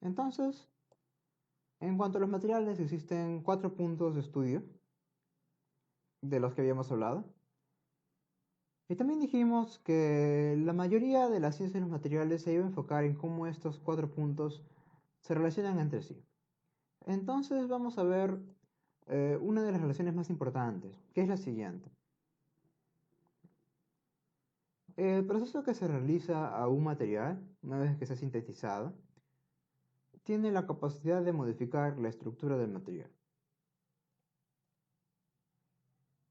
Entonces, en cuanto a los materiales, existen 4 puntos de estudio de los que habíamos hablado. Y también dijimos que la mayoría de la ciencia de los materiales se iba a enfocar en cómo estos 4 puntos se relacionan entre sí. Entonces vamos a ver una de las relaciones más importantes, que es la siguiente. El proceso que se realiza a un material, una vez que se ha sintetizado, tiene la capacidad de modificar la estructura del material.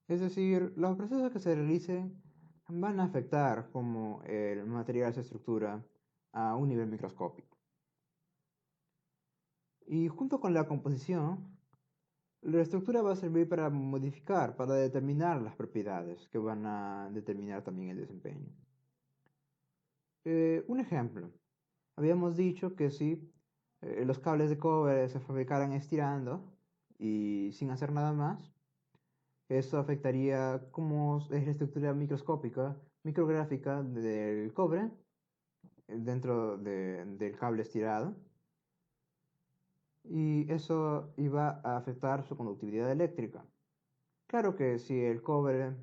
Es decir, los procesos que se realicen van a afectar cómo el material se estructura a un nivel microscópico. Y junto con la composición, la estructura va a servir para modificar, para determinar las propiedades que van a determinar también el desempeño. Un ejemplo, habíamos dicho que si los cables de cobre se fabricaran estirando y sin hacer nada más, eso afectaría cómo es la estructura microscópica, micrográfica del cobre dentro del cable estirado, y eso iba a afectar su conductividad eléctrica. Claro que si el cobre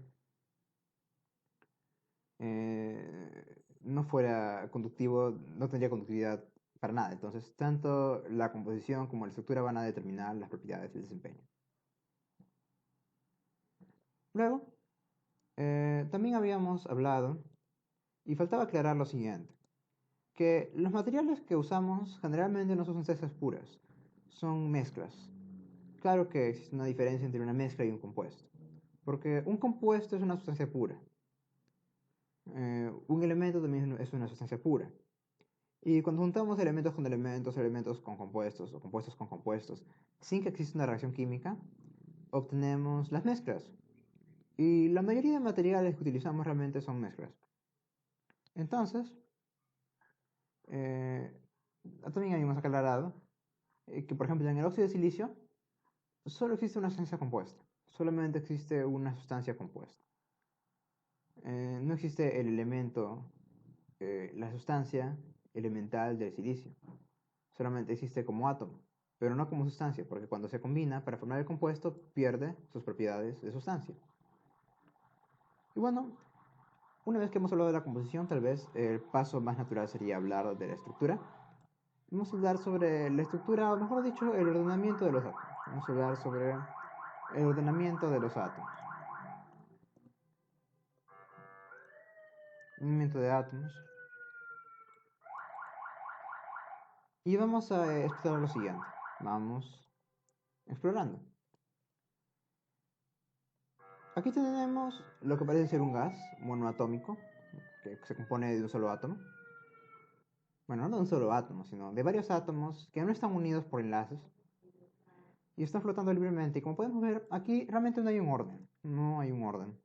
no fuera conductivo, no tendría conductividad para nada. Entonces, tanto la composición como la estructura van a determinar las propiedades del desempeño. Luego, también habíamos hablado, y faltaba aclarar lo siguiente, que los materiales que usamos generalmente no son sustancias puras, son mezclas. Claro que existe una diferencia entre una mezcla y un compuesto, porque un compuesto es una sustancia pura, un elemento también es una sustancia pura. Y cuando juntamos elementos con elementos, elementos con compuestos o compuestos con compuestos, sin que exista una reacción química, obtenemos las mezclas. Y la mayoría de materiales que utilizamos realmente son mezclas. Entonces, eh, también habíamos aclarado que, por ejemplo, en el óxido de silicio, solo existe una sustancia compuesta. Solamente existe una sustancia compuesta. No existe el elemento, la sustancia elemental del silicio. Solamente existe como átomo, pero no como sustancia, porque cuando se combina para formar el compuesto pierde sus propiedades de sustancia. Y bueno, una vez que hemos hablado de la composición, tal vez el paso más natural sería hablar de la estructura. Vamos a hablar sobre la estructura, o mejor dicho, el ordenamiento de los átomos. Vamos a hablar sobre el ordenamiento de los átomos. Movimiento de átomos. Y vamos a explorar lo siguiente. Vamos explorando. Aquí tenemos lo que parece ser un gas monoatómico, que se compone de un solo átomo. Bueno, no de un solo átomo, sino de varios átomos que no están unidos por enlaces y están flotando libremente. Y como podemos ver, aquí realmente no hay un orden. No hay un orden.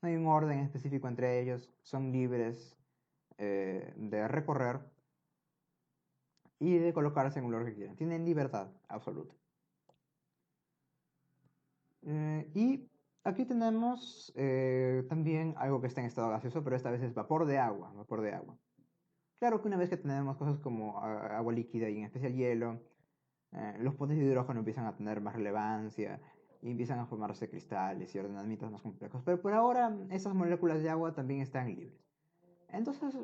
No hay un orden específico entre ellos. Son libres de recorrer y de colocarse en un lugar que quieran. Tienen libertad absoluta. Y aquí tenemos también algo que está en estado gaseoso, pero esta vez es vapor de agua. Vapor de agua. Claro que una vez que tenemos cosas como agua líquida y en especial hielo, los potes de hidrógeno empiezan a tener más relevancia y empiezan a formarse cristales y ordenamientos más complejos. Pero por ahora esas moléculas de agua también están libres. Entonces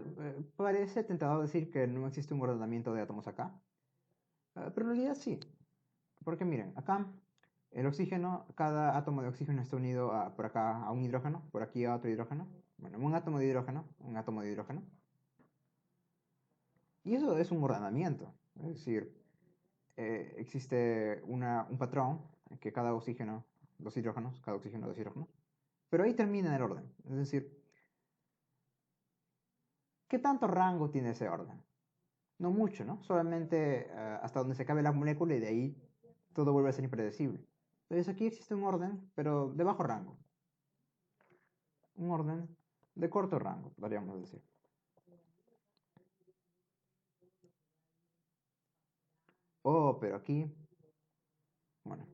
parece tentador decir que no existe un ordenamiento de átomos acá. Pero en realidad sí. Porque miren, acá el oxígeno, cada átomo de oxígeno está unido por acá a un hidrógeno, por aquí a otro hidrógeno. Bueno, un átomo de hidrógeno, un átomo de hidrógeno. Y eso es un ordenamiento. Es decir, existe un patrón que cada oxígeno, dos hidrógenos, cada oxígeno, dos hidrógenos. Pero ahí termina el orden. Es decir, ¿qué tanto rango tiene ese orden? No mucho, ¿no? Solamente hasta donde se acabe la molécula y de ahí todo vuelve a ser impredecible. Entonces aquí existe un orden, pero de bajo rango. Un orden de corto rango, podríamos decir. Oh, pero aquí, bueno,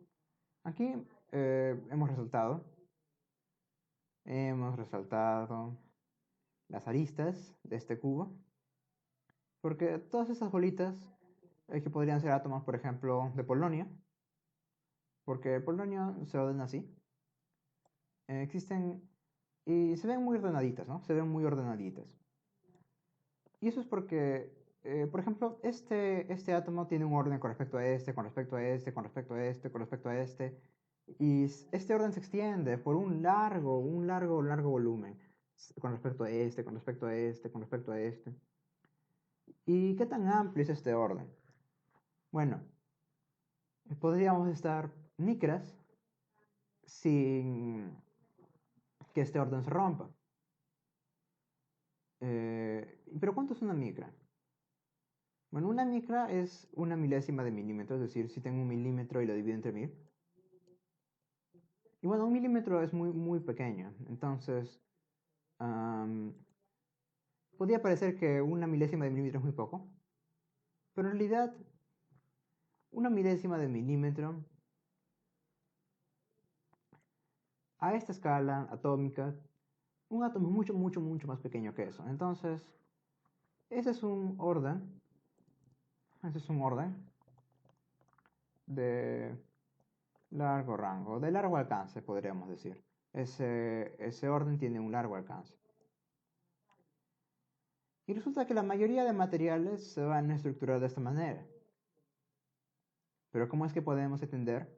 aquí hemos resaltado las aristas de este cubo. Porque todas estas bolitas, que podrían ser átomos, por ejemplo, de polonio, porque el polonio se ordena así, existen y se ven muy ordenaditas, ¿no? Se ven muy ordenaditas. Y eso es porque, por ejemplo, este átomo tiene un orden con respecto a este, con respecto a este, con respecto a este, con respecto a este. Y este orden se extiende por un largo volumen. Con respecto a este, con respecto a este, con respecto a este. ¿Y qué tan amplio es este orden? Bueno, podríamos estar micras sin que este orden se rompa. Pero ¿cuánto es una micra? Bueno, una micra es una milésima de milímetro, es decir, si tengo un milímetro y lo divido entre 1000. Y bueno, un milímetro es muy, muy pequeño, entonces podría parecer que una milésima de milímetro es muy poco, pero en realidad una milésima de milímetro a esta escala atómica, un átomo es mucho, mucho, mucho más pequeño que eso. Entonces, ese es un orden, ese es un orden de largo rango, de largo alcance, podríamos decir. Ese orden tiene un largo alcance. Y resulta que la mayoría de materiales se van a estructurar de esta manera. Pero ¿cómo es que podemos entender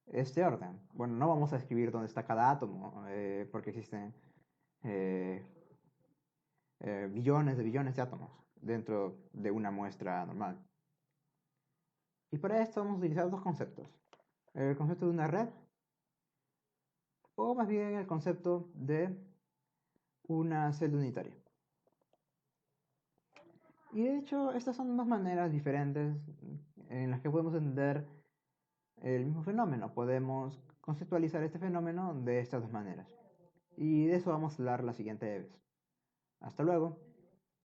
este orden? Bueno, no vamos a escribir dónde está cada átomo, porque existen eh, billones de átomos dentro de una muestra normal. Y para esto vamos a utilizar dos conceptos. El concepto de una red, o más bien el concepto de una celda unitaria. Y de hecho, estas son dos maneras diferentes en las que podemos entender el mismo fenómeno. Podemos conceptualizar este fenómeno de estas dos maneras. Y de eso vamos a hablar la siguiente vez. Hasta luego.